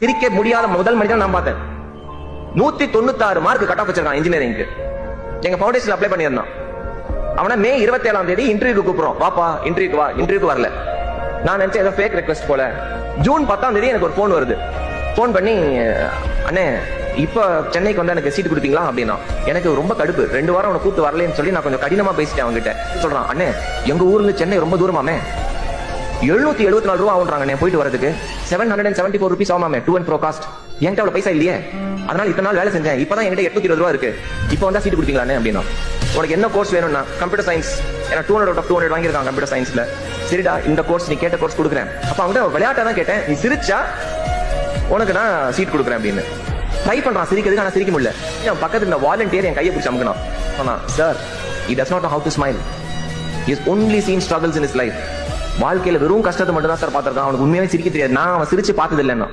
சிரிக்க முடியாத முதல் மனிதன் நான் பார்த்தேன். 196 மார்க் கட் ஆஃப் வச்சிருக்கான் இன்ஜினியரிங்க்கு. எங்க ஃபவுண்டேஷன் அப்ளை பண்ணியிருந்தான். அவனை மே 27ஆம் தேதி இன்டர்வியூக்கு கூப்பிடுறோம், வாப்பா இன்டர்வியூக்கு வா. இன்டர்வியூக்கு வரல. நான் நினைச்சேன் ஏதோ ஃபேக் ரெக்வெஸ்ட் போல. ஜூன் 10ஆம் தேதி எனக்கு ஒரு போன் வருது. போன் பண்ணி, அண்ணே இப்ப சென்னைக்கு வந்தா எனக்கு சீட் கொடுப்பீங்களா அப்படின்னா. எனக்கு ரொம்ப கடுப்பு. 2 வாரம் அவனை கூப்பிட்டு வரலன்னு சொல்லி நான் கொஞ்சம் கடினமா பேசிட்டேன் அவங்ககிட்ட. சொல்றான், அண்ணே எங்க ஊர்ல சென்னை ரொம்ப தூரமாமே, 774 ரூபா ஆகுன்றாங்க போயிட்டு வரதுக்கு. 774 rupees ஆமாமே, டூ அண்ட் ப்ரோ காஸ்ட். என்கிட்ட அவ்வளவு பைசா இல்லையே, அதனால இத்தனை நாள் வேலை செஞ்சேன், இப்பதான் என்கிட்ட 820 ரூபா இருக்கு, இப்போ வந்தா சீட் கொடுப்பீங்களானே அப்படின்னா. உனக்கு என்ன கோர்ஸ் வேணும்னா கம்ப்யூட்டர் சயின்ஸ், ஏன்னா 200 out of 200 வாங்கியிருக்காங்க கம்ப்யூட்டர் சயின்ஸ்ல. சரிடா இந்த கோர்ஸ் நீ கேட்ட கோர்ஸ் கொடுக்குறேன். அப்ப அவங்ககிட்ட விளையாட்டா தான் கேட்டேன், நீ சிரிச்சா உனக்கு நான் சீட் கொடுக்குறேன் அப்படின்னு. ட்ரை பண்றான் சிரிக்கிறதுக்கு, ஆனா சிரிக்க முடியல. என் பக்கத்துல இந்த வாலண்டியர் என் கையை பிடிச்சி அமுக்கணும். சொன்னா, sir he does not know how to smile, he has only seen struggles in his life. வாழ்க்கையில வெறும் கஷ்டத்தை மட்டும் தான் சார் பார்த்திருக்கான், அவனுக்கு உண்மையாவே சிரிக்க தெரியாது. நான் அவன் சிரிச்சு பார்த்தது இல்லைன்னா.